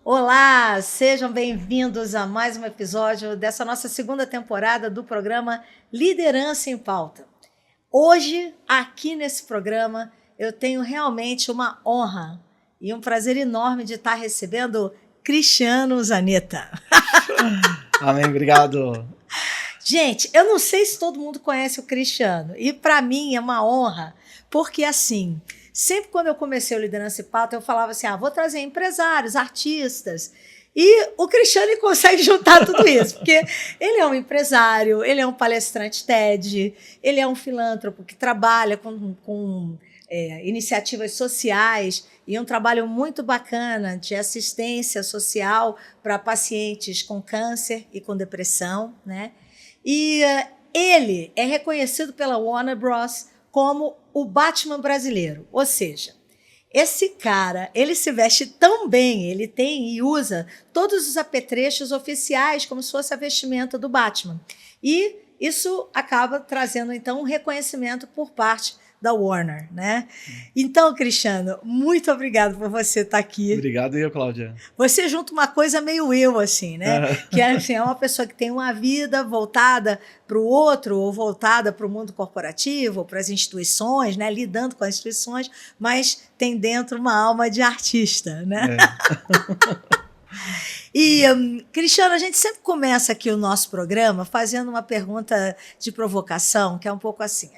Olá, sejam bem-vindos a mais um episódio dessa nossa segunda temporada do programa Liderança em Pauta. Hoje, aqui nesse programa, eu tenho realmente uma honra e um prazer enorme de estar recebendo Cristiano Zanetta. Amém, obrigado. Gente, eu não sei se todo mundo conhece o Cristiano, e para mim é uma honra, porque assim, sempre quando eu comecei o Liderança em Pauta, eu falava assim, vou trazer empresários, artistas, e o Cristiano ele consegue juntar tudo isso, porque ele é um empresário, ele é um palestrante TED, ele é um filântropo que trabalha com iniciativas sociais e um trabalho muito bacana de assistência social para pacientes com câncer e com depressão, né? E ele é reconhecido pela Warner Bros. Como o Batman brasileiro. Ou seja, esse cara, ele se veste tão bem, ele tem e usa todos os apetrechos oficiais como se fosse a vestimenta do Batman. E isso acaba trazendo, então, um reconhecimento por parte da Warner, né? Então, Cristiano, muito obrigado por você estar aqui. Obrigado eu, Cláudia. Você junta uma coisa meio eu, assim, né? Que assim, é uma pessoa que tem uma vida voltada para o outro ou voltada para o mundo corporativo, para as instituições, né? Lidando com as instituições, mas tem dentro uma alma de artista, né? E, Cristiano, a gente sempre começa aqui o nosso programa fazendo uma pergunta de provocação, que é um pouco assim,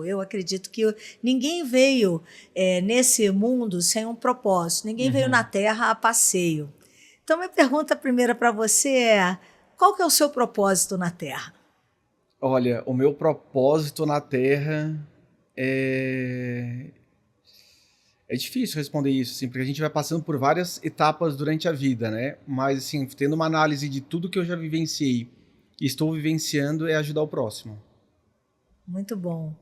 eu acredito que ninguém veio nesse mundo sem um propósito, ninguém veio na Terra a passeio. Então, minha pergunta primeira para você é, qual que é o seu propósito na Terra? Olha, o meu propósito na Terra é difícil responder isso, assim, porque a gente vai passando por várias etapas durante a vida, né? Mas, assim, tendo uma análise de tudo que eu já vivenciei e estou vivenciando é ajudar o próximo. Muito bom,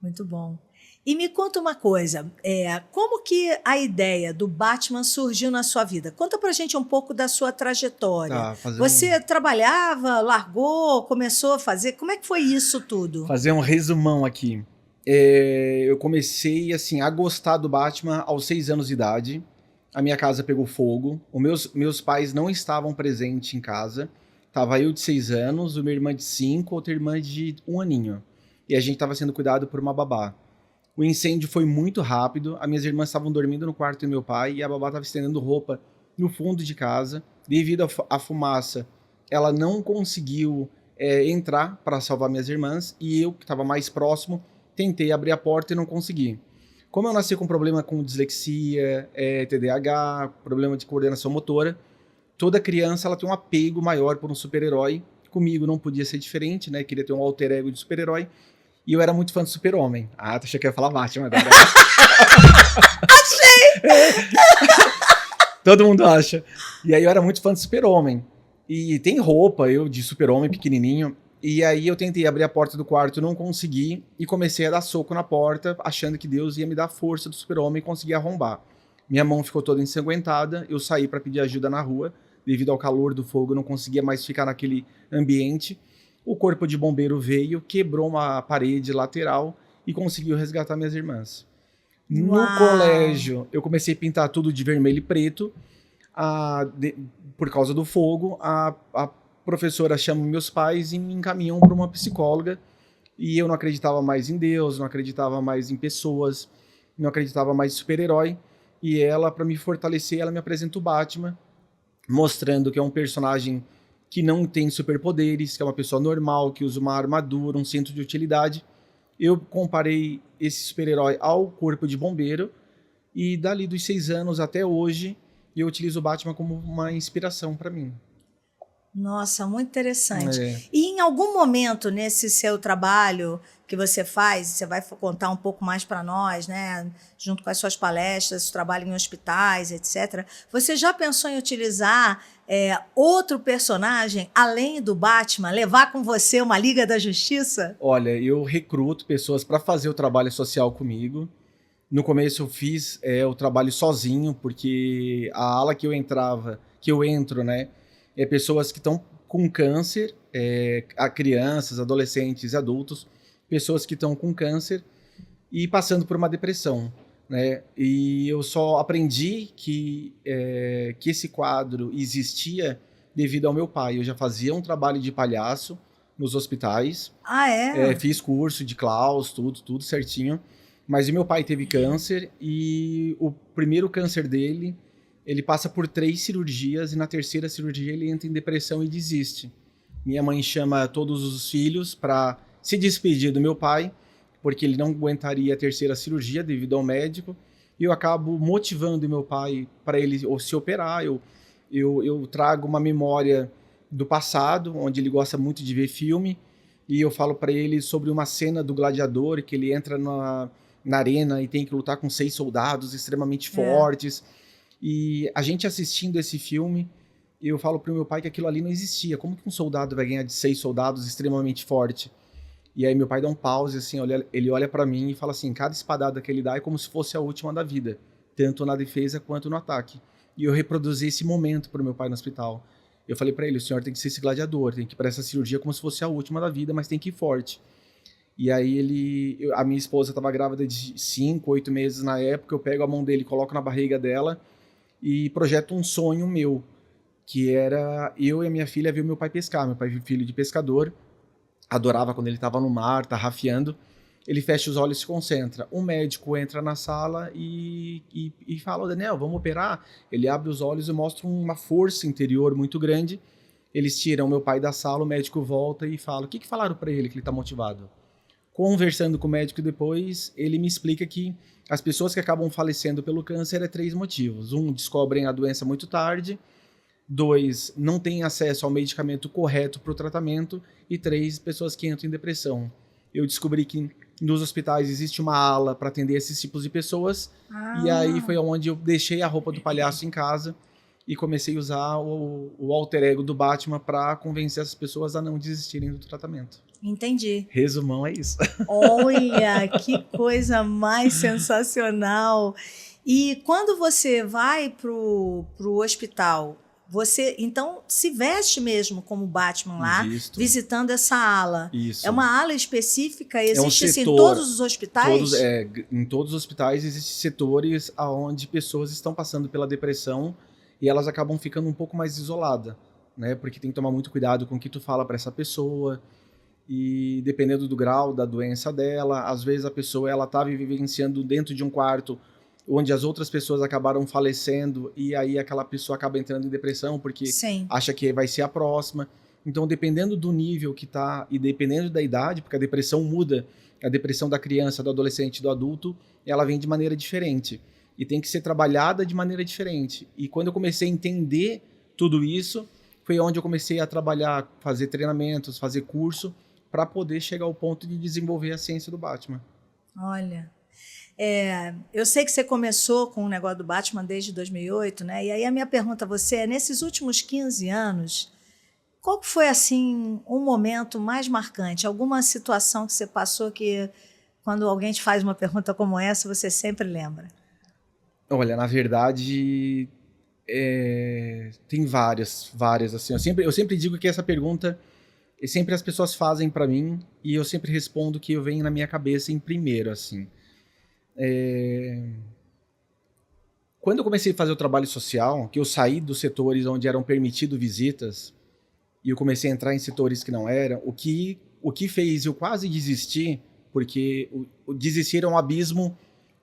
muito bom. E me conta uma coisa, como que a ideia do Batman surgiu na sua vida? Conta pra gente um pouco da sua trajetória. Você trabalhava, largou, começou a fazer, como é que foi isso tudo? Fazer um resumão aqui. Eu comecei assim, a gostar do Batman aos 6 anos de idade. A minha casa pegou fogo, meus pais não estavam presentes em casa. Tava eu de 6 anos, uma irmã de 5, outra irmã de 1 aninho. E a gente estava sendo cuidado por uma babá. O incêndio foi muito rápido, as minhas irmãs estavam dormindo no quarto do meu pai e a babá estava estendendo roupa no fundo de casa. Devido à fumaça, ela não conseguiu entrar para salvar minhas irmãs e eu, que estava mais próximo, tentei abrir a porta e não consegui. Como eu nasci com problema com dislexia, TDAH, problema de coordenação motora, toda criança ela tem um apego maior por um super-herói. Comigo não podia ser diferente, né? Queria ter um alter ego de super-herói. E eu era muito fã do Super-Homem. Tu achei que ia falar Batman agora. Achei! Todo mundo acha. E aí eu era muito fã do Super-Homem. E tem roupa, eu de Super-Homem pequenininho. E aí eu tentei abrir a porta do quarto, não consegui. E comecei a dar soco na porta, achando que Deus ia me dar a força do Super-Homem e conseguir arrombar. Minha mão ficou toda ensanguentada. Eu saí para pedir ajuda na rua. Devido ao calor do fogo, eu não conseguia mais ficar naquele ambiente. O corpo de bombeiro veio, quebrou uma parede lateral e conseguiu resgatar minhas irmãs. No colégio, eu comecei a pintar tudo de vermelho e preto. Por causa do fogo, a professora chama meus pais e me encaminham para uma psicóloga. E eu não acreditava mais em Deus, não acreditava mais em pessoas, não acreditava mais em super-herói. E ela, para me fortalecer, ela me apresenta o Batman, mostrando que é um personagem que não tem superpoderes, que é uma pessoa normal, que usa uma armadura, um cinto de utilidade. Eu comparei esse super-herói ao corpo de bombeiro e dali dos 6 anos até hoje eu utilizo o Batman como uma inspiração para mim. Nossa, muito interessante. E em algum momento nesse seu trabalho que você faz, você vai contar um pouco mais para nós, né? Junto com as suas palestras, trabalho em hospitais, etc. Você já pensou em utilizar outro personagem, além do Batman, levar com você uma Liga da Justiça? Olha, eu recruto pessoas para fazer o trabalho social comigo. No começo eu fiz o trabalho sozinho, porque a ala que eu entro, né? Pessoas que estão com câncer, crianças, adolescentes e adultos, pessoas que estão com câncer e passando por uma depressão. né? E eu só aprendi que esse quadro existia devido ao meu pai. Eu já fazia um trabalho de palhaço nos hospitais, Ah, é? fiz curso de Klaus, tudo certinho. Mas o meu pai teve câncer e o primeiro câncer dele, ele passa por 3 cirurgias e na terceira cirurgia ele entra em depressão e desiste. Minha mãe chama todos os filhos para se despedir do meu pai, porque ele não aguentaria a terceira cirurgia devido ao médico. E eu acabo motivando meu pai para ele se operar. Eu trago uma memória do passado, onde ele gosta muito de ver filme, e eu falo para ele sobre uma cena do Gladiador, que ele entra na arena e tem que lutar com 6 soldados extremamente fortes. E a gente assistindo esse filme, eu falo pro meu pai que aquilo ali não existia. Como que um soldado vai ganhar de 6 soldados extremamente forte? E aí meu pai dá um pause, assim, ele olha para mim e fala assim, cada espadada que ele dá é como se fosse a última da vida, tanto na defesa quanto no ataque. E eu reproduzi esse momento pro meu pai no hospital. Eu falei para ele, o senhor tem que ser esse gladiador, tem que ir para essa cirurgia como se fosse a última da vida, mas tem que ir forte. E aí a minha esposa estava grávida de 5, 8 meses na época, eu pego a mão dele, coloco na barriga dela e projeto um sonho meu, que era eu e a minha filha ver o meu pai pescar. Meu pai é filho de pescador, adorava quando ele estava no mar, tarrafiando. Ele fecha os olhos e se concentra. Um médico entra na sala e fala, Daniel, vamos operar? Ele abre os olhos e mostra uma força interior muito grande. Eles tiram meu pai da sala, o médico volta e fala, o que falaram para ele que ele está motivado? Conversando com o médico depois, ele me explica que as pessoas que acabam falecendo pelo câncer é 3 motivos. 1, descobrem a doença muito tarde. 2, não têm acesso ao medicamento correto para o tratamento. E 3, pessoas que entram em depressão. Eu descobri que nos hospitais existe uma ala para atender esses tipos de pessoas. E aí foi onde eu deixei a roupa do palhaço em casa e comecei a usar o alter ego do Batman para convencer essas pessoas a não desistirem do tratamento. Entendi. Resumão é isso. Olha, que coisa mais sensacional. E quando você vai pro hospital, você então se veste mesmo como Batman lá, Isto. visitando essa ala. Isso. É uma ala específica? Existe assim, em setor, todos os hospitais? Em todos os hospitais existem setores onde pessoas estão passando pela depressão e elas acabam ficando um pouco mais isoladas, né? Porque tem que tomar muito cuidado com o que tu fala para essa pessoa. E dependendo do grau da doença dela, às vezes a pessoa ela tá vivenciando dentro de um quarto onde as outras pessoas acabaram falecendo e aí aquela pessoa acaba entrando em depressão porque acha que vai ser a próxima. Então, dependendo do nível que tá e dependendo da idade, porque a depressão muda, a depressão da criança, do adolescente, do adulto, ela vem de maneira diferente e tem que ser trabalhada de maneira diferente. E quando eu comecei a entender tudo isso, foi onde eu comecei a trabalhar, fazer treinamentos, fazer curso, para poder chegar ao ponto de desenvolver a ciência do Batman. Olha, eu sei que você começou com o negócio do Batman desde 2008, né? E aí a minha pergunta a você é, nesses últimos 15 anos, qual que foi, assim, um momento mais marcante? Alguma situação que você passou que, quando alguém te faz uma pergunta como essa, você sempre lembra? Olha, na verdade, tem várias, assim. Eu sempre digo que essa pergunta sempre as pessoas fazem para mim e eu sempre respondo que eu venho na minha cabeça em primeiro, assim. Quando eu comecei a fazer o trabalho social, que eu saí dos setores onde eram permitidas visitas e eu comecei a entrar em setores que não eram, o que fez eu quase desistir, porque o desistir é um abismo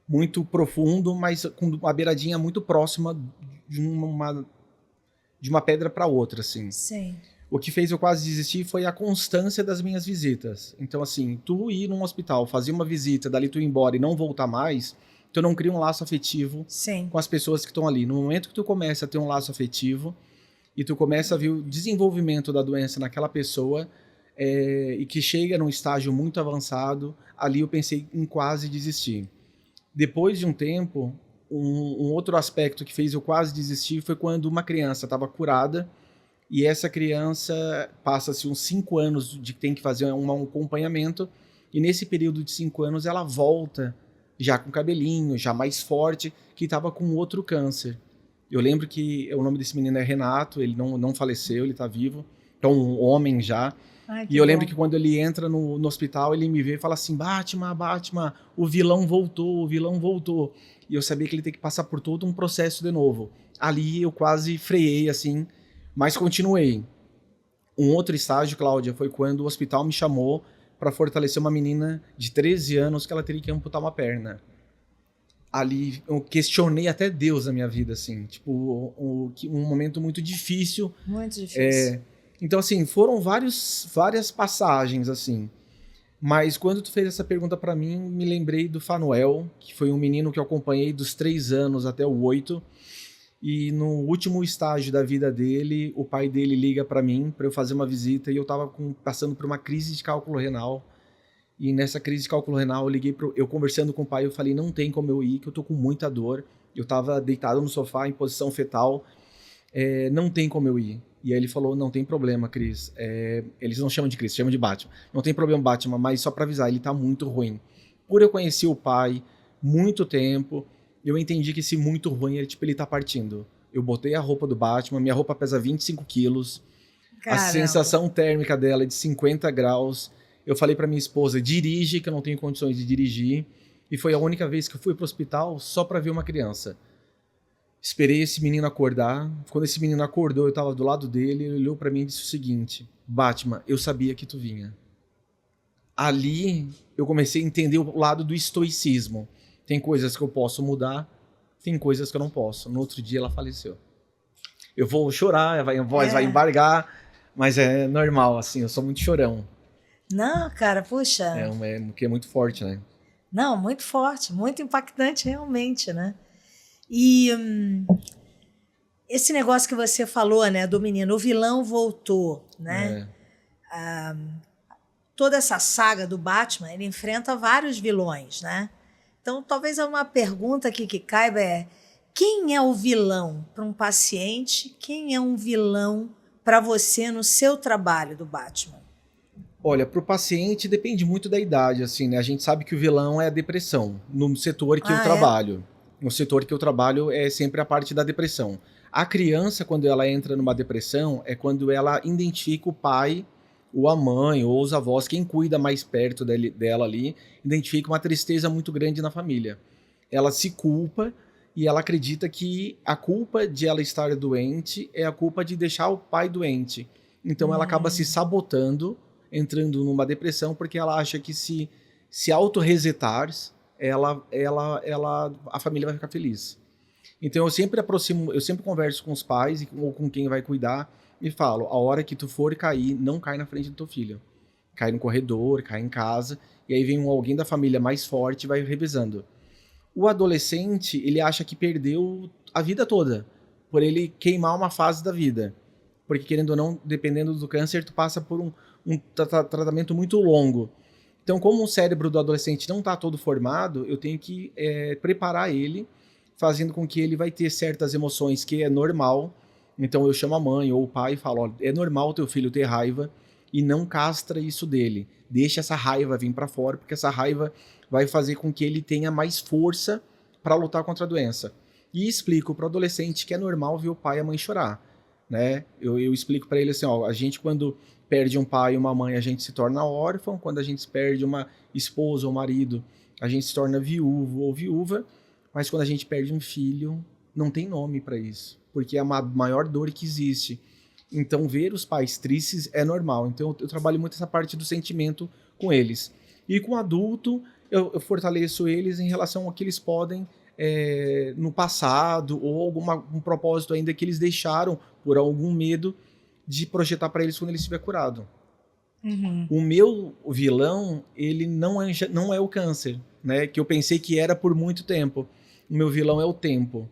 muito profundo, mas com uma beiradinha muito próxima de uma pedra para outra, assim. Sim. O que fez eu quase desistir foi a constância das minhas visitas. Então, assim, tu ir num hospital, fazer uma visita, dali tu ir embora e não voltar mais, tu não cria um laço afetivo com as pessoas que estão ali. No momento que tu começa a ter um laço afetivo e tu começa a ver o desenvolvimento da doença naquela pessoa e que chega num estágio muito avançado, ali eu pensei em quase desistir. Depois de um tempo, um outro aspecto que fez eu quase desistir foi quando uma criança estava curada e essa criança passa-se uns 5 anos de que tem que fazer um acompanhamento e nesse período de 5 anos ela volta já com cabelinho, já mais forte, que estava com outro câncer. Eu lembro que o nome desse menino é Renato, ele não faleceu, ele está vivo, então um homem já. Ai, E eu lembro que quando ele entra no hospital, ele me vê e fala assim, Batman, Batman, o vilão voltou, o vilão voltou. E eu sabia que ele tem que passar por todo um processo de novo. Ali eu quase freiei, assim, mas continuei. Um outro estágio, Cláudia, foi quando o hospital me chamou para fortalecer uma menina de 13 anos que ela teria que amputar uma perna. Ali eu questionei até Deus na minha vida, assim, tipo, um momento muito difícil. Muito difícil. Então, assim, foram várias passagens, assim. Mas quando tu fez essa pergunta para mim, me lembrei do Fanuel, que foi um menino que eu acompanhei dos 3 anos até o 8. E no último estágio da vida dele, o pai dele liga para mim para eu fazer uma visita e eu tava passando por uma crise de cálculo renal. E nessa crise de cálculo renal, eu conversando com o pai, eu falei, não tem como eu ir, que eu tô com muita dor. Eu tava deitado no sofá em posição fetal, não tem como eu ir. E aí ele falou, não tem problema, Cris. Eles não chamam de Cris, chamam de Batman. Não tem problema, Batman, mas só pra avisar, ele tá muito ruim. Por eu conhecer o pai muito tempo, eu entendi que esse muito ruim, ele tá partindo. Eu botei a roupa do Batman, minha roupa pesa 25 quilos. Caramba. A sensação térmica dela é de 50 graus. Eu falei pra minha esposa, dirige, que eu não tenho condições de dirigir. E foi a única vez que eu fui pro hospital só pra ver uma criança. Esperei esse menino acordar. Quando esse menino acordou, eu tava do lado dele, ele olhou pra mim e disse o seguinte, Batman, eu sabia que tu vinha. Ali, eu comecei a entender o lado do estoicismo. Tem coisas que eu posso mudar, tem coisas que eu não posso. No outro dia, ela faleceu. Eu vou chorar, a voz vai embargar, mas é normal, assim, eu sou muito chorão. Não, cara, puxa. Porque é muito forte, né? Não, muito forte, muito impactante realmente, né? E esse negócio que você falou, né, do menino, o vilão voltou, né? Toda essa saga do Batman, ele enfrenta vários vilões, né? Então, talvez uma pergunta aqui que caiba é: quem é o vilão para um paciente? Quem é um vilão para você no seu trabalho do Batman? Olha, para o paciente depende muito da idade, assim, né? A gente sabe que o vilão é a depressão, no setor que eu trabalho. No setor que eu trabalho é sempre a parte da depressão. A criança, quando ela entra numa depressão, é quando ela identifica o pai, ou a mãe, ou os avós, quem cuida mais perto dela ali, identifica uma tristeza muito grande na família. Ela se culpa e ela acredita que a culpa de ela estar doente é a culpa de deixar o pai doente. Então ela acaba se sabotando, entrando numa depressão, porque ela acha que se auto-resetar, a família vai ficar feliz. Então eu sempre converso com os pais ou com quem vai cuidar e falo, a hora que tu for cair, não cai na frente do teu filho. Cai no corredor, cai em casa, e aí vem alguém da família mais forte e vai revezando. O adolescente, ele acha que perdeu a vida toda, por ele queimar uma fase da vida. Porque querendo ou não, dependendo do câncer, tu passa por um tratamento muito longo. Então, como o cérebro do adolescente não está todo formado, eu tenho que preparar ele, fazendo com que ele vai ter certas emoções que é normal. Então, eu chamo a mãe ou o pai e falo, olha, é normal teu filho ter raiva e não castra isso dele. Deixa essa raiva vir para fora, porque essa raiva vai fazer com que ele tenha mais força para lutar contra a doença. E explico para o adolescente que é normal ver o pai e a mãe chorar. Né? Eu explico para ele assim, ó, a gente quando perde um pai e uma mãe, a gente se torna órfão, quando a gente perde uma esposa ou marido, a gente se torna viúvo ou viúva, mas quando a gente perde um filho, não tem nome para isso, porque é a maior dor que existe. Então ver os pais tristes é normal, então eu trabalho muito essa parte do sentimento com eles. E com o adulto, eu fortaleço eles em relação ao que eles podem no passado ou um propósito ainda que eles deixaram por algum medo de projetar para eles quando ele estiver curado. Uhum. O meu vilão, ele não é o câncer, né? Que eu pensei que era por muito tempo. O meu vilão é o tempo.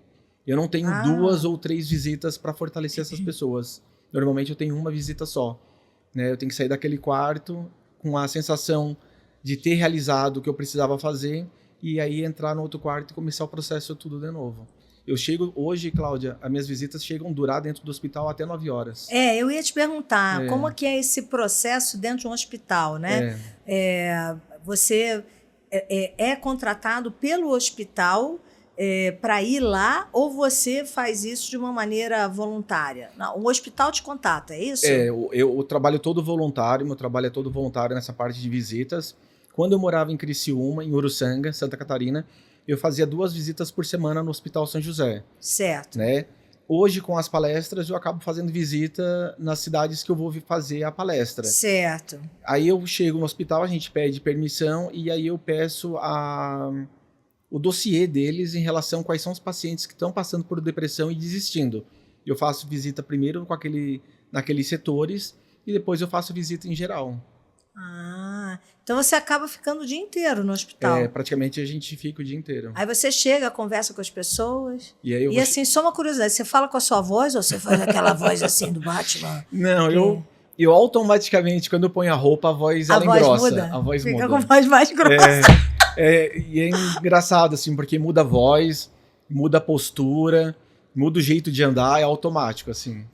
Eu não tenho 2 ou 3 visitas para fortalecer essas pessoas. Normalmente eu tenho uma visita só. Né? Eu tenho que sair daquele quarto com a sensação de ter realizado o que eu precisava fazer e aí entrar no outro quarto e começar o processo tudo de novo. Eu chego hoje, Cláudia, as minhas visitas chegam a durar dentro do hospital até 9 horas. Eu ia te perguntar, como é que é esse processo dentro de um hospital, né? Você é contratado pelo hospital para ir lá, ou você faz isso de uma maneira voluntária? Não, o hospital te contata, é isso? Eu trabalho todo voluntário, meu trabalho é todo voluntário nessa parte de visitas. Quando eu morava em Criciúma, em Uruçanga, Santa Catarina, eu fazia 2 visitas por semana no Hospital São José. Certo. Né? Hoje, com as palestras, eu acabo fazendo visita nas cidades que eu vou fazer a palestra. Certo. Aí eu chego no hospital, a gente pede permissão e aí eu peço o dossiê deles em relação a quais são os pacientes que estão passando por depressão e desistindo. Eu faço visita primeiro naqueles setores e depois eu faço visita em geral. Então você acaba ficando o dia inteiro no hospital. Praticamente a gente fica o dia inteiro. Aí você chega, conversa com as pessoas. E assim, só uma curiosidade, você fala com a sua voz ou você faz aquela voz assim do Batman? Não, eu automaticamente, quando eu ponho a roupa, a voz engrossa. Muda. A voz Fica muda. com a voz mais grossa. E é engraçado, assim, porque muda a voz, muda a postura, muda o jeito de andar, é automático, assim.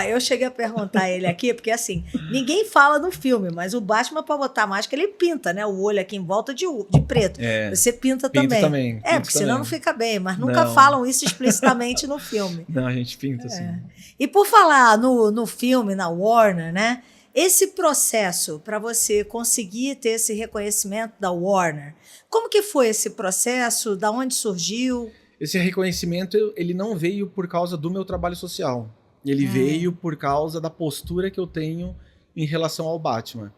Eu cheguei a perguntar a ele aqui, porque assim, ninguém fala no filme, mas o Batman, pra botar máscara, ele pinta, né? O olho aqui em volta de preto. Você pinta também. Porque senão não fica bem, mas nunca falam isso explicitamente no filme. Não, a gente pinta, assim. E por falar no filme, na Warner, né? Esse processo para você conseguir ter esse reconhecimento da Warner, como que foi esse processo? Da onde surgiu? Esse reconhecimento, ele não veio por causa do meu trabalho social. Ele veio por causa da postura que eu tenho em relação ao Batman.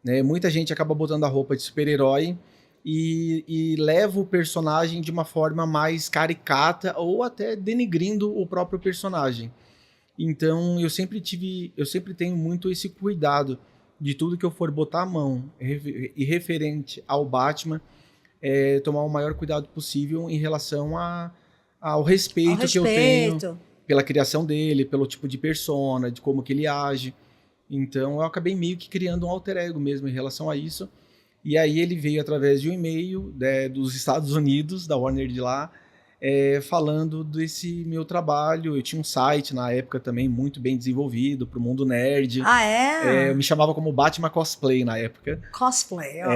Né? Muita gente acaba botando a roupa de super-herói e leva o personagem de uma forma mais caricata ou até denigrindo o próprio personagem. Então, eu sempre tenho muito esse cuidado de tudo que eu for botar a mão e referente ao Batman, tomar o maior cuidado possível em relação ao respeito que eu tenho pela criação dele, pelo tipo de persona, de como que ele age. Então, eu acabei meio que criando um alter ego mesmo em relação a isso. E aí ele veio através de um e-mail dos Estados Unidos, da Warner de lá, falando desse meu trabalho. Eu tinha um site na época também muito bem desenvolvido para o mundo nerd. Eu me chamava como Batman Cosplay na época. Cosplay, ó.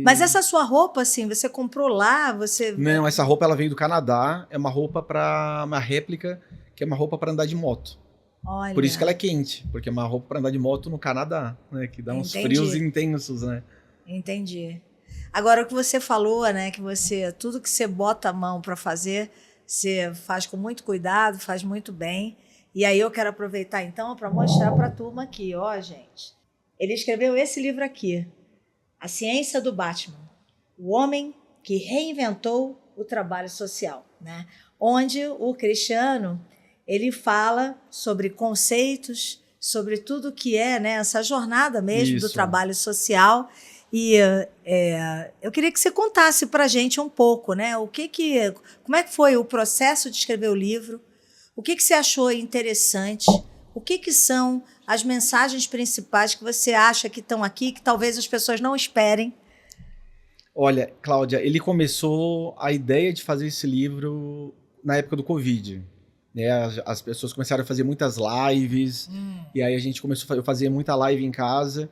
Mas essa sua roupa, assim, você comprou lá? Não, essa roupa ela veio do Canadá. É uma roupa uma réplica, que é uma roupa para andar de moto. Olha. Por isso que ela é quente, porque é uma roupa para andar de moto no Canadá, né? Que dá uns frios intensos, né? Entendi. Agora, o que você falou, né? Que tudo que você bota a mão para fazer, você faz com muito cuidado, faz muito bem. E aí eu quero aproveitar, então, para mostrar para a turma aqui, ó, gente. Ele escreveu esse livro aqui, A Ciência do Batman, o homem que reinventou o trabalho social, né? Onde o Cristiano, ele fala sobre conceitos, sobre tudo que né, essa jornada mesmo do trabalho social. E eu queria que você contasse para a gente um pouco, né? Como é que foi o processo de escrever o livro? O que você achou interessante? O que são as mensagens principais que você acha que estão aqui, que talvez as pessoas não esperem? Olha, Cláudia, ele começou a ideia de fazer esse livro na época do Covid. Né? As pessoas começaram a fazer muitas lives, e aí eu fazia muita live em casa.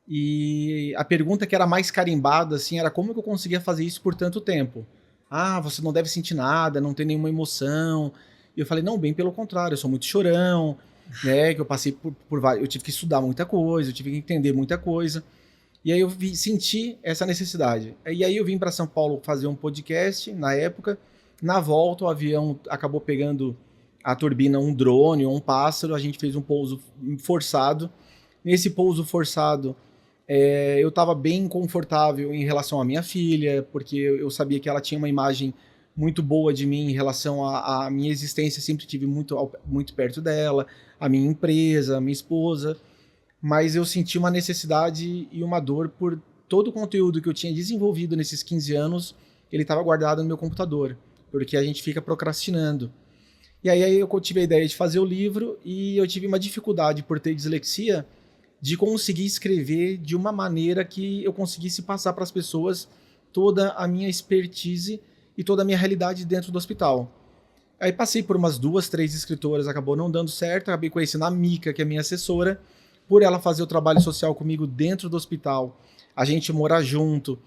E a pergunta que era mais carimbada, assim, era como que eu conseguia fazer isso por tanto tempo? Você não deve sentir nada, não tem nenhuma emoção. E eu falei, não, bem pelo contrário, eu sou muito chorão, né? Que eu passei eu tive que estudar muita coisa, eu tive que entender muita coisa. E aí eu senti essa necessidade. E aí eu vim para São Paulo fazer um podcast, na época. Na volta, o avião acabou pegando a turbina, um drone ou um pássaro, a gente fez um pouso forçado. Nesse pouso forçado, eu estava bem confortável em relação à minha filha, porque eu sabia que ela tinha uma imagem muito boa de mim em relação à minha existência, sempre tive muito perto dela, a minha empresa, a minha esposa, mas eu senti uma necessidade e uma dor por todo o conteúdo que eu tinha desenvolvido nesses 15 anos, ele estava guardado no meu computador, porque a gente fica procrastinando. E aí eu tive a ideia de fazer o livro e eu tive uma dificuldade por ter dislexia de conseguir escrever de uma maneira que eu conseguisse passar para as pessoas toda a minha expertise e toda a minha realidade dentro do hospital. Aí passei por umas 2, 3 escritoras, acabou não dando certo, acabei conhecendo a Mica, que é minha assessora, por ela fazer o trabalho social comigo dentro do hospital, a gente morar junto,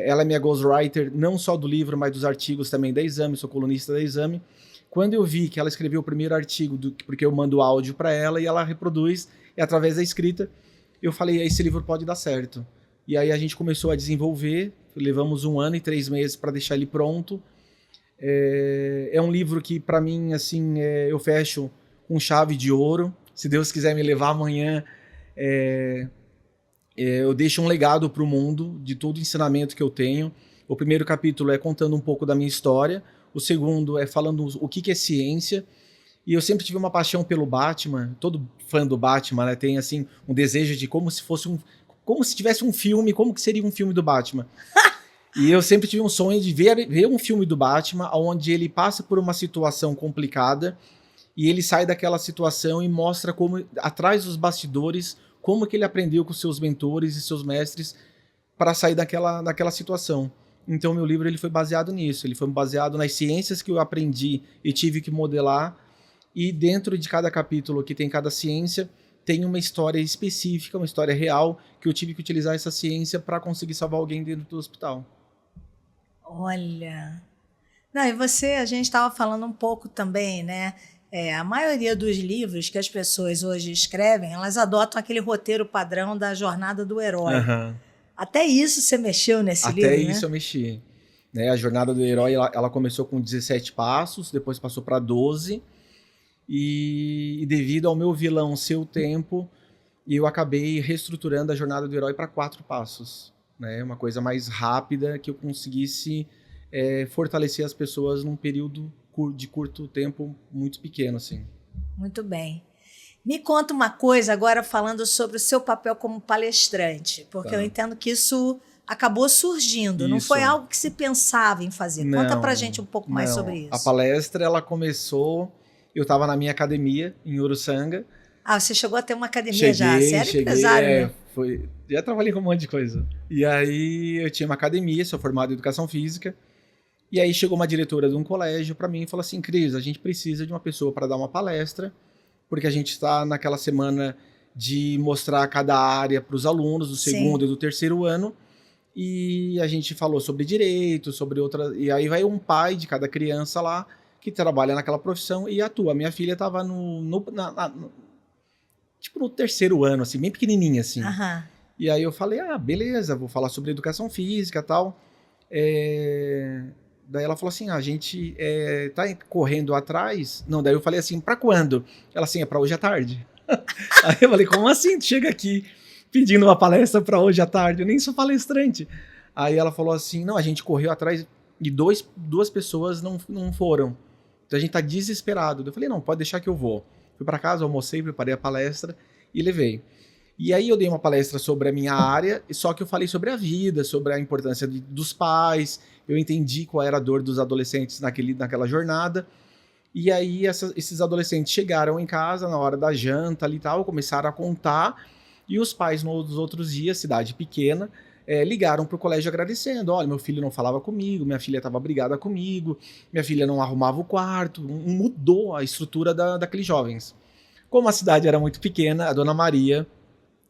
Ela é minha ghostwriter, não só do livro, mas dos artigos também da Exame, sou colunista da Exame. Quando eu vi que ela escreveu o primeiro artigo, porque eu mando áudio para ela e ela reproduz, e através da escrita, eu falei, esse livro pode dar certo. E aí a gente começou a desenvolver, levamos 1 ano e 3 meses para deixar ele pronto. É um livro que, para mim, assim, eu fecho com chave de ouro. Se Deus quiser me levar amanhã, eu deixo um legado para o mundo de todo o ensinamento que eu tenho. O primeiro capítulo é contando um pouco da minha história. O segundo é falando o que é ciência. E eu sempre tive uma paixão pelo Batman. Todo fã do Batman, né, tem assim um desejo de como se tivesse um filme, como que seria um filme do Batman. E eu sempre tive um sonho de ver um filme do Batman onde ele passa por uma situação complicada e ele sai daquela situação e mostra como, atrás dos bastidores, como que ele aprendeu com seus mentores e seus mestres para sair daquela situação. Então, meu livro ele foi baseado nisso. Ele foi baseado nas ciências que eu aprendi e tive que modelar. E dentro de cada capítulo que tem cada ciência, tem uma história específica, uma história real, que eu tive que utilizar essa ciência para conseguir salvar alguém dentro do hospital. Olha... Não, e a gente estava falando um pouco também, né? A maioria dos livros que as pessoas hoje escrevem, elas adotam aquele roteiro padrão da jornada do herói. Uhum. Até isso você mexeu nesse livro, né? Até isso eu mexi. Né? A jornada do herói, ela começou com 17 passos, depois passou para 12. E devido ao meu vilão ser o tempo, eu acabei reestruturando a jornada do herói para 4 passos. Né? Uma coisa mais rápida, que eu conseguisse fortalecer as pessoas num período de curto tempo muito pequeno. Assim. Muito bem. Me conta uma coisa agora falando sobre o seu papel como palestrante, porque eu entendo que isso acabou surgindo, não foi algo que se pensava em fazer. Conta pra gente um pouco mais sobre isso. A palestra, ela começou... Eu estava na minha academia, em Uruçanga. Ah, você chegou a ter uma academia já? Você era empresário, né? Já trabalhei com um monte de coisa. E aí eu tinha uma academia, sou formado em educação física. E aí chegou uma diretora de um colégio para mim e falou assim, Cris, a gente precisa de uma pessoa para dar uma palestra, porque a gente está naquela semana de mostrar cada área para os alunos do segundo e do terceiro ano. E a gente falou sobre direito, sobre outra... E aí vai um pai de cada criança lá, que trabalha naquela profissão e atua. Minha filha estava tipo no terceiro ano, assim, bem pequenininha, assim. Uhum. E aí eu falei, beleza, vou falar sobre educação física e tal. Daí ela falou assim, a gente tá correndo atrás. Não, daí eu falei assim, pra quando? Ela assim, é pra hoje à tarde. Aí eu falei, como assim? Tu chega aqui pedindo uma palestra pra hoje à tarde? Eu nem sou palestrante. Aí ela falou assim, não, a gente correu atrás e duas pessoas não foram. Então a gente tá desesperado. Eu falei, não, pode deixar que eu vou. Fui para casa, almocei, preparei a palestra e levei. E aí eu dei uma palestra sobre a minha área, só que eu falei sobre a vida, sobre a importância dos pais, eu entendi qual era a dor dos adolescentes naquela jornada. E aí esses adolescentes chegaram em casa na hora da janta ali e tal, começaram a contar, e os pais nos outros dias, cidade pequena, ligaram para o colégio agradecendo. Olha, meu filho não falava comigo, minha filha estava brigada comigo, minha filha não arrumava o quarto, mudou a estrutura daqueles jovens. Como a cidade era muito pequena, a dona Maria,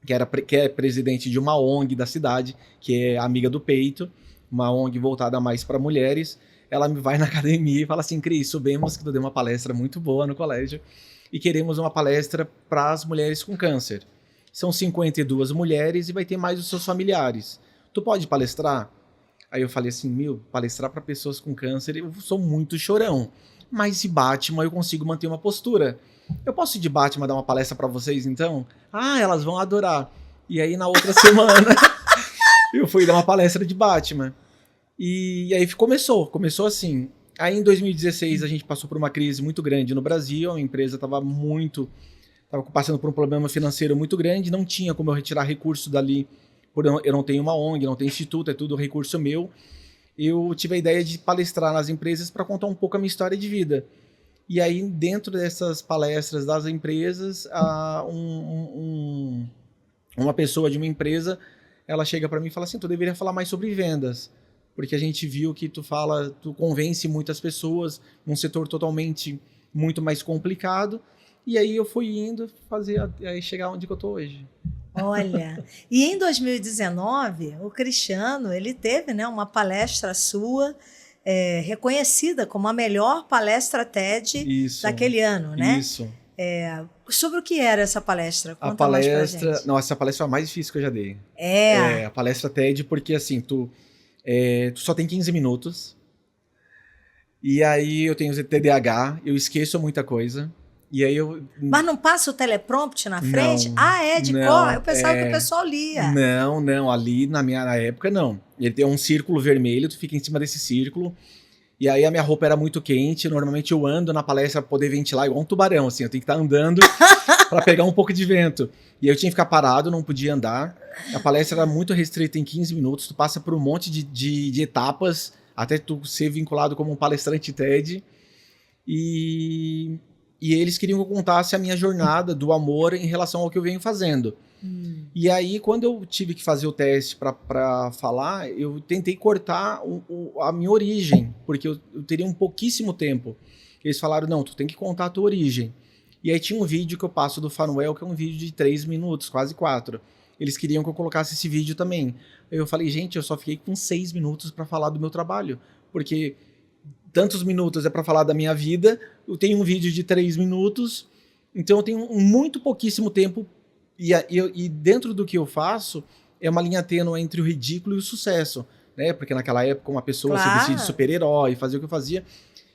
que é presidente de uma ONG da cidade, que é amiga do peito, uma ONG voltada mais para mulheres, ela me vai na academia e fala assim, Cris, soubemos que tu deu uma palestra muito boa no colégio e queremos uma palestra para as mulheres com câncer. São 52 mulheres e vai ter mais os seus familiares. Tu pode palestrar? Aí eu falei assim, palestrar para pessoas com câncer, eu sou muito chorão. Mas de Batman eu consigo manter uma postura. Eu posso ir de Batman dar uma palestra para vocês, então? Elas vão adorar. E aí na outra semana eu fui dar uma palestra de Batman. E aí começou assim. Aí em 2016 a gente passou por uma crise muito grande no Brasil, a empresa estava passando por um problema financeiro muito grande, não tinha como eu retirar recurso dali, eu não tenho uma ONG, não tenho instituto, é tudo recurso meu. Eu tive a ideia de palestrar nas empresas para contar um pouco a minha história de vida. E aí, dentro dessas palestras das empresas, uma pessoa de uma empresa, ela chega para mim e fala assim, tu deveria falar mais sobre vendas, porque a gente viu que tu convence muitas pessoas num setor totalmente muito mais complicado. E aí eu fui indo aí chegar onde que eu tô hoje. Olha, e em 2019, o Cristiano, ele teve, né, uma palestra sua reconhecida como a melhor palestra TED Isso, daquele ano, né? isso. Sobre o que era essa palestra? A Conta mais pra palestra... gente. Não, essa palestra foi a mais difícil que eu já dei. É. A palestra TED, porque assim, tu só tem 15 minutos, e aí eu tenho TDAH, eu esqueço muita coisa, e aí eu... Mas não passa o teleprompter na frente? Não, Ah, é de não, cor? Eu pensava que o pessoal lia. Não, ali na minha época não. Ele tem um círculo vermelho, tu fica em cima desse círculo, e aí a minha roupa era muito quente, normalmente eu ando na palestra pra poder ventilar igual um tubarão, assim, eu tenho que estar andando pra pegar um pouco de vento. E eu tinha que ficar parado, não podia andar. A palestra era muito restrita em 15 minutos, tu passa por um monte de etapas até tu ser vinculado como um palestrante TED. E eles queriam que eu contasse a minha jornada do amor em relação ao que eu venho fazendo. E aí, quando eu tive que fazer o teste para falar, eu tentei cortar a minha origem, porque eu teria um pouquíssimo tempo. Eles falaram, não, tu tem que contar a tua origem. E aí tinha um vídeo que eu passo do Fanuel, que é um vídeo de 3 minutos, quase 4. Eles queriam que eu colocasse esse vídeo também. Eu falei, gente, eu só fiquei com 6 minutos para falar do meu trabalho, porque tantos minutos é para falar da minha vida, eu tenho um vídeo de 3 minutos, então eu tenho muito pouquíssimo tempo, e dentro do que eu faço, é uma linha tênue entre o ridículo e o sucesso, né? Porque naquela época uma pessoa se vestia de super-herói, fazia o que eu fazia,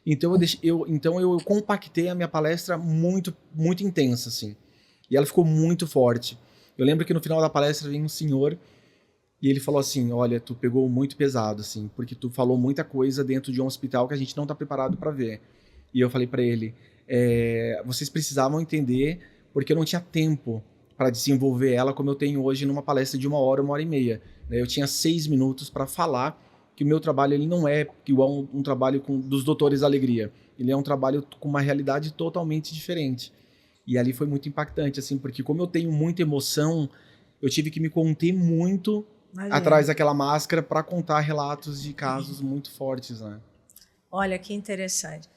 então eu compactei a minha palestra muito, muito intensa, assim, e ela ficou muito forte. Eu lembro que no final da palestra veio um senhor e ele falou assim, olha, tu pegou muito pesado, assim, porque tu falou muita coisa dentro de um hospital que a gente não tá preparado para ver. E eu falei para ele, vocês precisavam entender porque eu não tinha tempo para desenvolver ela como eu tenho hoje numa palestra de 1 hora e meia. Eu tinha 6 minutos para falar que o meu trabalho ele não é igual um trabalho dos Doutores da Alegria. Ele é um trabalho com uma realidade totalmente diferente. E ali foi muito impactante, assim, porque como eu tenho muita emoção, eu tive que me conter muito atrás daquela máscara para contar relatos de casos muito fortes, né? Olha, que interessante.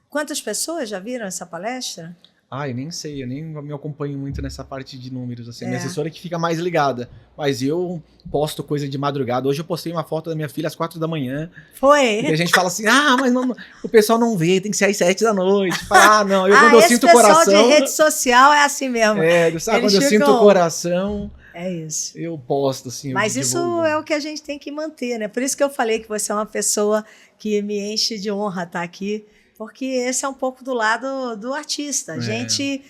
Quantas pessoas já viram essa palestra? Eu nem sei, eu nem me acompanho muito nessa parte de números, assim. Minha assessora que fica mais ligada, mas eu posto coisa de madrugada. Hoje eu postei uma foto da minha filha às 4 da manhã. Foi? E a gente fala assim, mas não, o pessoal não vê, tem que ser às 7 da noite. Fala, não, quando eu sinto o coração... Esse pessoal de rede social é assim mesmo. Quando eu sinto o coração... É isso. Eu posto, assim. Mas isso é o que a gente tem que manter, né? Por isso que eu falei que você é uma pessoa que me enche de honra estar aqui, porque esse é um pouco do lado do artista. A gente,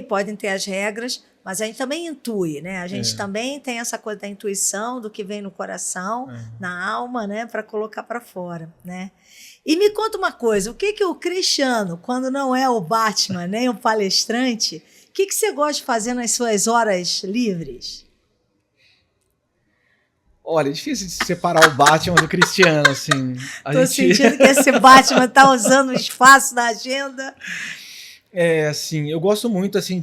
podem ter as regras, mas a gente também intui, né? A gente também tem essa coisa da intuição, do que vem no coração, na alma, né? Para colocar para fora, né? E me conta uma coisa, o que o Cristiano, quando não é o Batman, nem o palestrante, o que você gosta de fazer nas suas horas livres? Olha, é difícil de separar o Batman do Cristiano, assim. Tô sentindo que esse Batman tá usando o espaço da agenda. Assim, eu gosto muito, assim,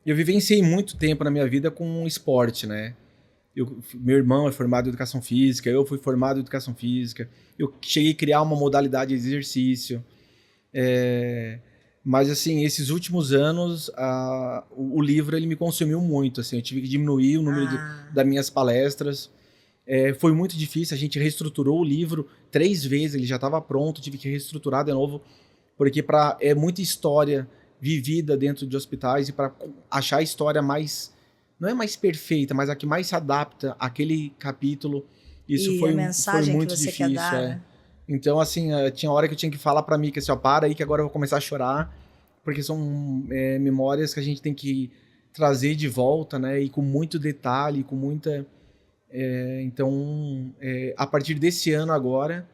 eu vivenciei muito tempo na minha vida com esporte, né? Meu irmão é formado em Educação Física, eu fui formado em Educação Física, eu cheguei a criar uma modalidade de exercício. Mas, assim, esses últimos anos, o livro ele me consumiu muito. Assim, eu tive que diminuir o número das minhas palestras. Foi muito difícil, a gente reestruturou o livro 3 vezes, ele já estava pronto, tive que reestruturar de novo, porque é muita história vivida dentro de hospitais e para achar a história mais, não é mais perfeita, mas a que mais se adapta àquele capítulo, isso foi muito difícil. Quer dar, né? Então, assim, tinha hora que eu tinha que falar pra mim que assim, para aí que agora eu vou começar a chorar, porque são memórias que a gente tem que trazer de volta, né? E com muito detalhe, com muita... Então, a partir desse ano agora,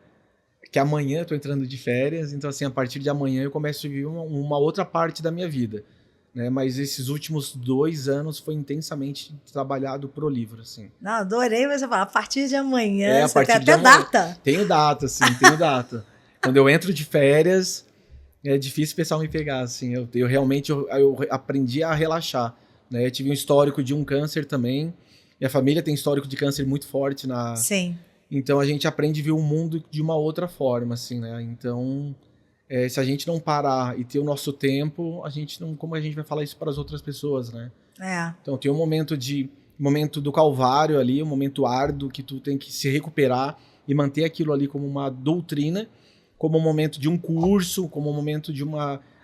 que amanhã eu tô entrando de férias, então, assim, a partir de amanhã eu começo a viver uma outra parte da minha vida, né? Mas esses últimos 2 anos foi intensamente trabalhado pro livro, assim. Não, adorei você falar, a partir de amanhã, você tem até data. Tenho data, sim, tenho data. Quando eu entro de férias, é difícil o pessoal me pegar, assim. Eu realmente eu aprendi a relaxar, né? Eu tive um histórico de um câncer também. Minha família tem histórico de câncer muito forte Sim. Então a gente aprende a ver o mundo de uma outra forma, assim, né? Então, se a gente não parar e ter o nosso tempo, como a gente vai falar isso para as outras pessoas, né? Então tem um momento do calvário ali, um momento árduo que tu tem que se recuperar e manter aquilo ali como uma doutrina, como um momento de um curso, como um momento de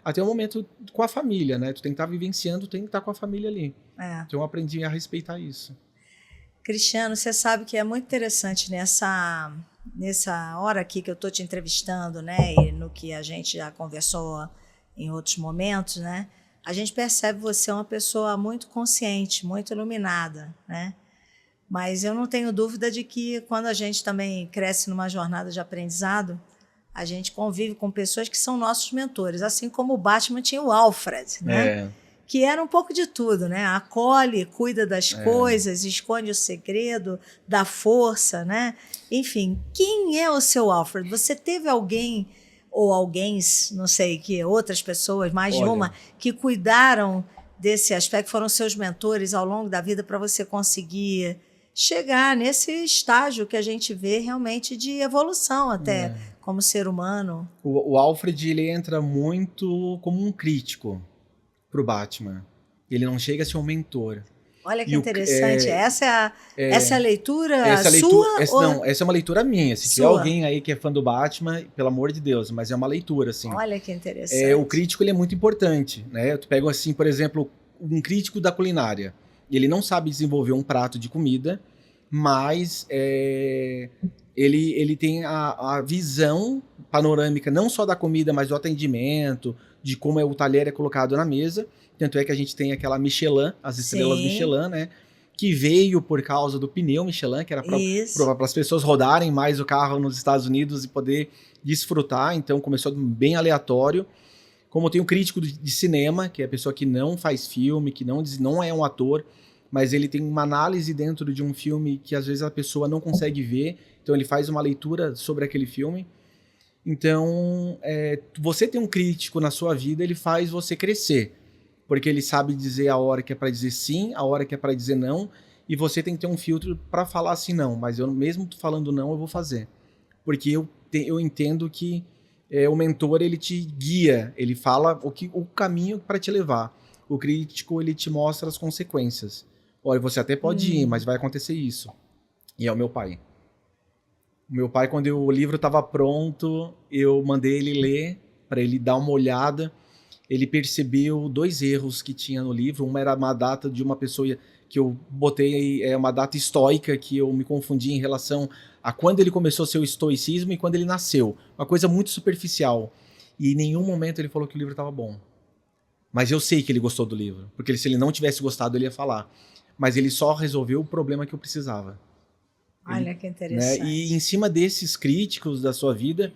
até um momento com a família, né? Tu tem que estar vivenciando, tem que estar com a família ali. Então eu aprendi a respeitar isso. Cristiano, você sabe que é muito interessante nessa hora aqui que eu estou te entrevistando, né? E no que a gente já conversou em outros momentos, né? A gente percebe você uma pessoa muito consciente, muito iluminada, né? Mas eu não tenho dúvida de que quando a gente também cresce numa jornada de aprendizado, a gente convive com pessoas que são nossos mentores, assim como o Batman tinha o Alfred, né? Que era um pouco de tudo, né? Acolhe, cuida das coisas, esconde o segredo, dá força, né? Enfim, quem é o seu Alfred? Você teve alguém ou alguém, não sei, que outras pessoas, mais de uma, que cuidaram desse aspecto, foram seus mentores ao longo da vida para você conseguir chegar nesse estágio que a gente vê realmente de evolução até como ser humano? O Alfred, ele entra muito como um crítico pro Batman. Ele não chega a ser um mentor. Olha que interessante. Essa é a leitura sua? Não, essa é uma leitura minha. Se tiver alguém aí que é fã do Batman, pelo amor de Deus, mas é uma leitura, assim. Olha que interessante. O crítico, ele é muito importante, né? Tu pega, assim, por exemplo, um crítico da culinária. Ele não sabe desenvolver um prato de comida, mas ele tem a visão panorâmica não só da comida, mas do atendimento, de como o talher é colocado na mesa. Tanto é que a gente tem aquela Michelin, as estrelas Michelin, né? Que veio por causa do pneu Michelin, que era para as pessoas rodarem mais o carro nos Estados Unidos e poder desfrutar. Então começou bem aleatório. Como tem o crítico de cinema, que é a pessoa que não faz filme, que não é um ator, mas ele tem uma análise dentro de um filme que às vezes a pessoa não consegue ver. Então ele faz uma leitura sobre aquele filme. Então, você ter um crítico na sua vida, ele faz você crescer. Porque ele sabe dizer a hora que é para dizer sim, a hora que é para dizer não, e você tem que ter um filtro para falar assim não, mas eu mesmo falando não, eu vou fazer. Porque eu entendo que o mentor, ele te guia, ele fala o caminho para te levar. O crítico, ele te mostra as consequências. Olha, você até pode ir, mas vai acontecer isso. E é o meu pai. O meu pai, quando o livro estava pronto, eu mandei ele ler, para ele dar uma olhada. Ele percebeu 2 erros que tinha no livro. Uma era uma data de uma pessoa que eu botei, uma data estoica, que eu me confundi em relação a quando ele começou seu estoicismo e quando ele nasceu. Uma coisa muito superficial. E em nenhum momento ele falou que o livro estava bom. Mas eu sei que ele gostou do livro, porque se ele não tivesse gostado, ele ia falar. Mas ele só resolveu o problema que eu precisava. Olha que interessante. Né? E em cima desses críticos da sua vida,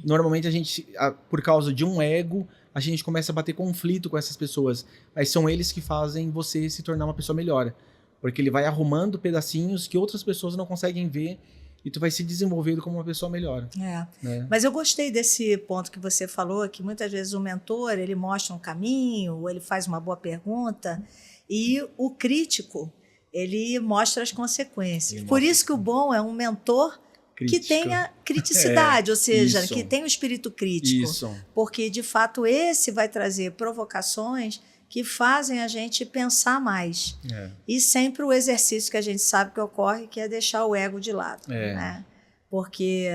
normalmente a gente, por causa de um ego, a gente começa a bater conflito com essas pessoas. Mas são eles que fazem você se tornar uma pessoa melhor. Porque ele vai arrumando pedacinhos que outras pessoas não conseguem ver e tu vai se desenvolvendo como uma pessoa melhor. Né? Mas eu gostei desse ponto que você falou, que muitas vezes o mentor, ele mostra um caminho, ou ele faz uma boa pergunta, e o crítico, ele mostra as consequências. Por isso que o bom é um mentor que tenha criticidade, ou seja, que tenha o espírito crítico. Porque, de fato, esse vai trazer provocações que fazem a gente pensar mais. E sempre o exercício que a gente sabe que ocorre, que é deixar o ego de lado. Né? Porque,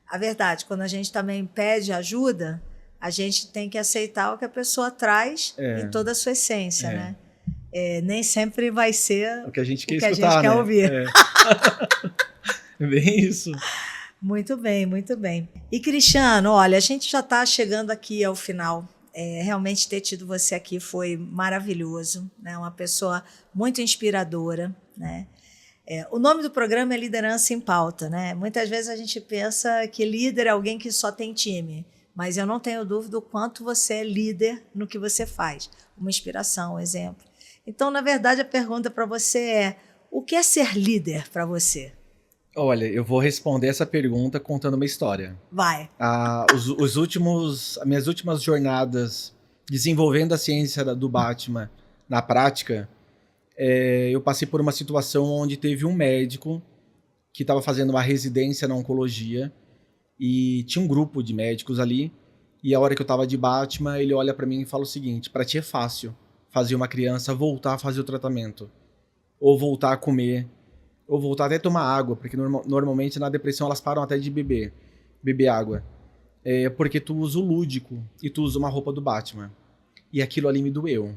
a verdade, quando a gente também pede ajuda, a gente tem que aceitar o que a pessoa traz em toda a sua essência, né? Nem sempre vai ser o que a gente quer, quer ouvir. Bem isso. Muito bem, muito bem. E, Cristiano, olha, a gente já está chegando aqui ao final. Realmente ter tido você aqui foi maravilhoso, né? Uma pessoa muito inspiradora, né? O nome do programa é Liderança em Pauta, né? Muitas vezes a gente pensa que líder é alguém que só tem time, mas eu não tenho dúvida o quanto você é líder no que você faz. Uma inspiração, um exemplo. Então, na verdade, a pergunta para você é: o que é ser líder para você? Olha, eu vou responder essa pergunta contando uma história. Vai. As minhas últimas jornadas desenvolvendo a ciência do Batman na prática, eu passei por uma situação onde teve um médico que estava fazendo uma residência na oncologia e tinha um grupo de médicos ali, e a hora que eu estava de Batman, ele olha para mim e fala o seguinte: para ti é fácil fazer uma criança voltar a fazer o tratamento, ou voltar a comer, ou voltar até a tomar água, porque normalmente na depressão elas param até de beber água. Porque tu usa o lúdico e tu usa uma roupa do Batman. E aquilo ali me doeu.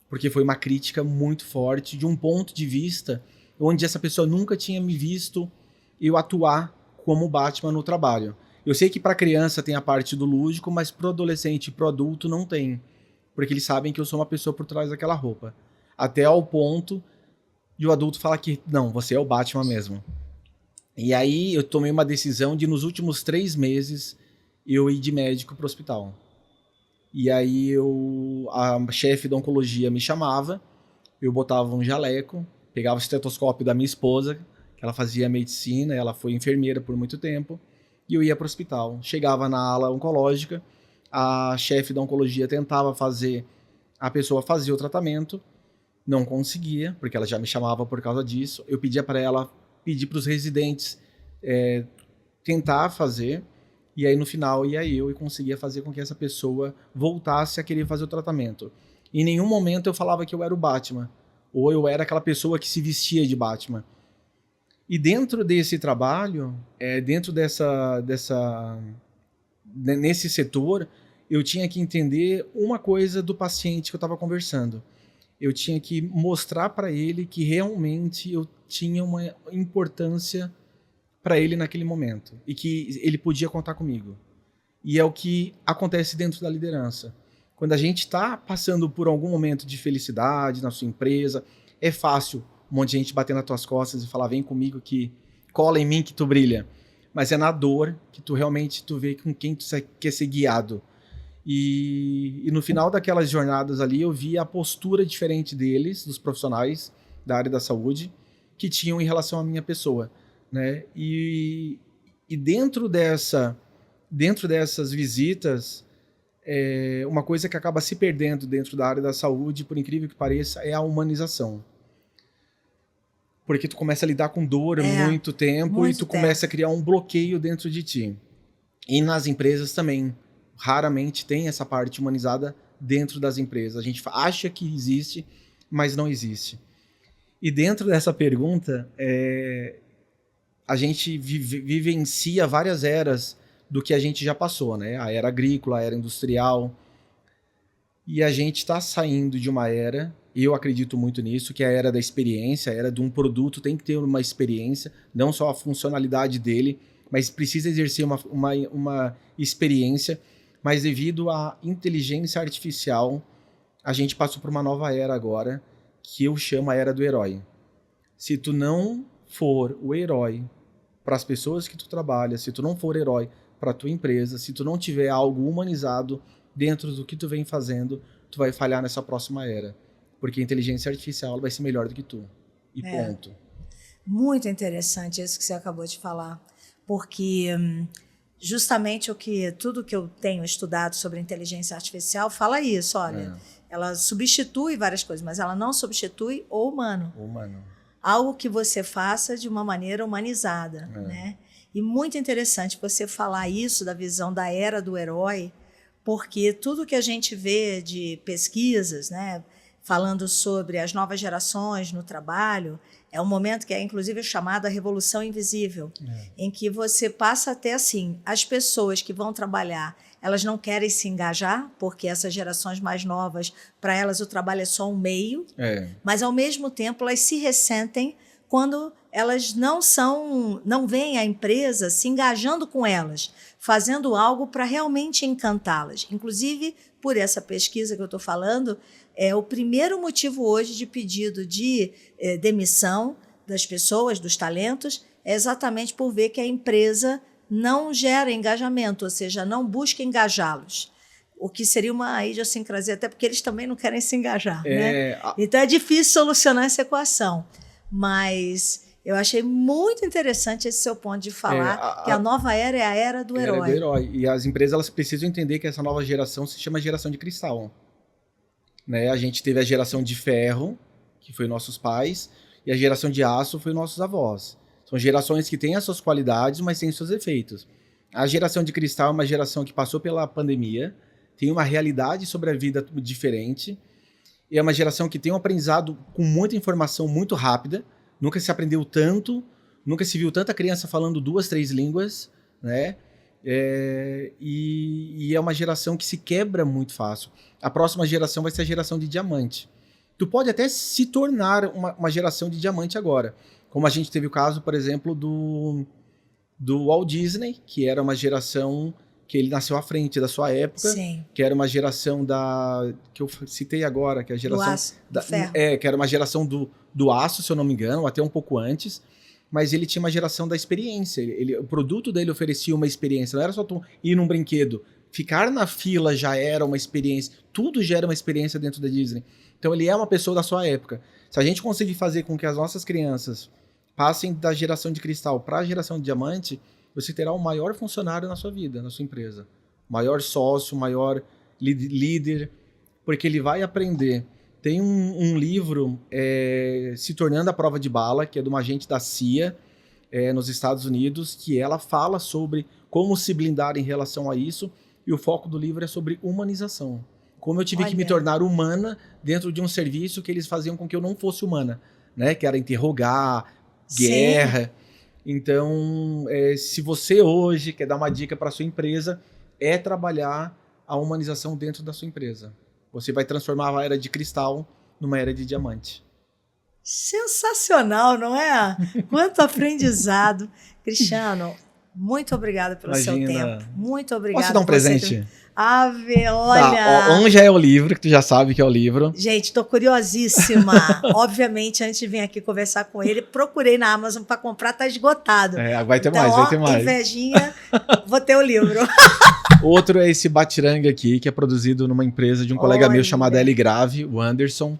Porque foi uma crítica muito forte de um ponto de vista onde essa pessoa nunca tinha me visto eu atuar como Batman no trabalho. Eu sei que para criança tem a parte do lúdico, mas pro adolescente e pro adulto não tem. Porque eles sabem que eu sou uma pessoa por trás daquela roupa. Até ao ponto de o adulto falar que, não, você é o Batman mesmo. E aí eu tomei uma decisão de, nos últimos 3 meses, eu ir de médico pro hospital. E aí a chefe da oncologia me chamava, eu botava um jaleco, pegava o estetoscópio da minha esposa, que ela fazia medicina, ela foi enfermeira por muito tempo, e eu ia pro hospital. Chegava na ala oncológica, a chefe da oncologia tentava fazer a pessoa fazer o tratamento, não conseguia, porque ela já me chamava por causa disso. Eu pedia para ela pedir para os residentes tentar fazer, e aí no final ia eu e conseguia fazer com que essa pessoa voltasse a querer fazer o tratamento. Em nenhum momento eu falava que eu era o Batman, ou eu era aquela pessoa que se vestia de Batman. E dentro desse trabalho, nesse setor, eu tinha que entender uma coisa do paciente que eu estava conversando. Eu tinha que mostrar para ele que realmente eu tinha uma importância para ele naquele momento e que ele podia contar comigo. E é o que acontece dentro da liderança. Quando a gente está passando por algum momento de felicidade na sua empresa, é fácil um monte de gente bater nas tuas costas e falar, vem comigo que cola em mim que tu brilha. Mas é na dor que tu realmente vê com quem tu quer ser guiado. E no final daquelas jornadas ali, eu vi a postura diferente deles, dos profissionais da área da saúde, que tinham em relação à minha pessoa, né? E dentro dessas visitas, uma coisa que acaba se perdendo dentro da área da saúde, por incrível que pareça, é a humanização. Porque tu começa a lidar com dor há muito tempo e tu começa a criar um bloqueio dentro de ti. E nas empresas também. Raramente tem essa parte humanizada dentro das empresas. A gente acha que existe, mas não existe. E dentro dessa pergunta, a gente vivencia várias eras do que a gente já passou, né? A era agrícola, a era industrial. E a gente está saindo de uma era, eu acredito muito nisso, que é a era da experiência, a era de um produto tem que ter uma experiência, não só a funcionalidade dele, mas precisa exercer uma experiência. Mas devido à inteligência artificial, a gente passou por uma nova era agora, que eu chamo a era do herói. Se tu não for o herói para as pessoas que tu trabalha, se tu não for herói para a tua empresa, se tu não tiver algo humanizado dentro do que tu vem fazendo, tu vai falhar nessa próxima era. Porque a inteligência artificial vai ser melhor do que tu. E ponto. Muito interessante isso que você acabou de falar. Porque justamente tudo que eu tenho estudado sobre inteligência artificial fala isso, olha, ela substitui várias coisas, mas ela não substitui o humano. Algo que você faça de uma maneira humanizada, né? E muito interessante você falar isso da visão da era do herói, porque tudo que a gente vê de pesquisas, né, falando sobre as novas gerações no trabalho, é um momento que é, inclusive, chamado a Revolução Invisível, em que você passa até assim, as pessoas que vão trabalhar, elas não querem se engajar, porque essas gerações mais novas, para elas o trabalho é só um meio, mas, ao mesmo tempo, elas se ressentem quando elas não veem a empresa se engajando com elas, fazendo algo para realmente encantá-las. Inclusive, por essa pesquisa que eu estou falando, o primeiro motivo hoje de pedido de demissão das pessoas, dos talentos, é exatamente por ver que a empresa não gera engajamento, ou seja, não busca engajá-los. O que seria uma idiosincrasia, até porque eles também não querem se engajar. Né? Então é difícil solucionar essa equação. Mas eu achei muito interessante esse seu ponto de falar que a nova era é a era do herói. Era do herói. E as empresas elas precisam entender que essa nova geração se chama geração de cristal. Né? A gente teve a geração de ferro, que foi nossos pais, e a geração de aço foi nossos avós. São gerações que têm as suas qualidades, mas têm seus efeitos. A geração de cristal é uma geração que passou pela pandemia, tem uma realidade sobre a vida diferente, é uma geração que tem um aprendizado com muita informação muito rápida, nunca se aprendeu tanto, nunca se viu tanta criança falando 2, 3 línguas, né? E é uma geração que se quebra muito fácil. A próxima geração vai ser a geração de diamante. Tu pode até se tornar uma geração de diamante agora. Como a gente teve o caso, por exemplo, do Walt Disney, que era uma geração que ele nasceu à frente da sua época. Sim. Que era uma geração que eu citei agora, que é a geração... Do aço, do ferro. Que era uma geração do aço, se eu não me engano, até um pouco antes. Mas ele tinha uma geração da experiência. O produto dele oferecia uma experiência. Não era só tu ir num brinquedo. Ficar na fila já era uma experiência. Tudo já era uma experiência dentro da Disney. Então ele é uma pessoa da sua época. Se a gente conseguir fazer com que as nossas crianças passem da geração de cristal para a geração de diamante, você terá o maior funcionário na sua vida, na sua empresa. O maior sócio, o maior líder. Porque ele vai aprender. Tem um livro, Se Tornando a Prova de Bala, que é de uma agente da CIA, nos Estados Unidos, que ela fala sobre como se blindar em relação a isso, e o foco do livro é sobre humanização. Como eu tive que me tornar humana dentro de um serviço que eles faziam com que eu não fosse humana, né? Que era interrogar, guerra. Sim. Então, se você hoje quer dar uma dica para sua empresa, é trabalhar a humanização dentro da sua empresa. Você vai transformar a era de cristal numa era de diamante. Sensacional, não é? Quanto aprendizado. Cristiano, muito obrigada pelo seu tempo. Muito obrigada. Posso dar um presente? Ave, olha... Tá, um já é o livro, que tu já sabe que é o livro. Gente, tô curiosíssima. Obviamente, antes de vir aqui conversar com ele, procurei na Amazon para comprar, tá esgotado. Vai ter mais, vai ter mais. Invejinha, vou ter o livro. Outro é esse batiranga aqui, que é produzido numa empresa de um colega meu chamado L Grave, o Anderson.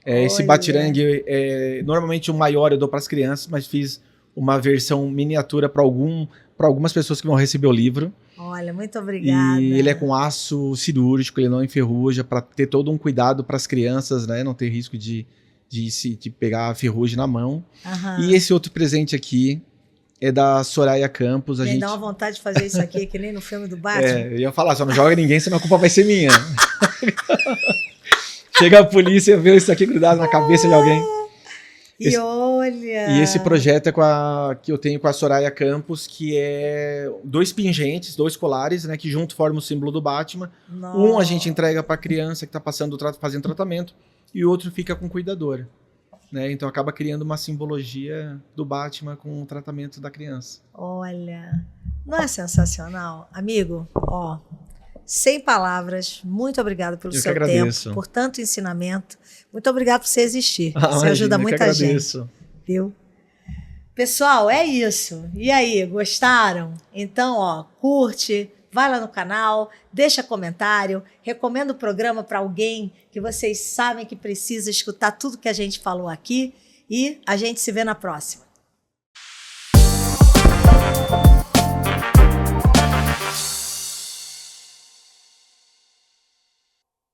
Esse batiranga, normalmente o maior eu dou para as crianças, mas fiz uma versão miniatura para algumas pessoas que vão receber o livro. Olha, muito obrigada. E ele é com aço cirúrgico, ele não enferruja, para ter todo um cuidado para as crianças, né? Não ter risco de pegar a ferrugem na mão. Uhum. E esse outro presente aqui é da Soraya Campos. Me dá uma vontade de fazer isso aqui, que nem no filme do Batman. Eu ia falar, só não joga ninguém, senão a culpa vai ser minha. Chega a polícia e vê isso aqui grudado na cabeça de alguém. Olha! E esse projeto que eu tenho com a Soraya Campos, que é 2 pingentes, 2 colares, né, que junto formam o símbolo do Batman. Nossa. Um a gente entrega para a criança que está fazendo tratamento e o outro fica com o cuidador. Né? Então acaba criando uma simbologia do Batman com o tratamento da criança. Olha, não é sensacional? Amigo, sem palavras, muito obrigado pelo seu tempo, por tanto ensinamento. Muito obrigado por você existir. Você ajuda muita gente. Viu? Pessoal, é isso. E aí, gostaram? Então, curte, vai lá no canal, deixa comentário, recomenda o programa para alguém que vocês sabem que precisa escutar tudo que a gente falou aqui e a gente se vê na próxima.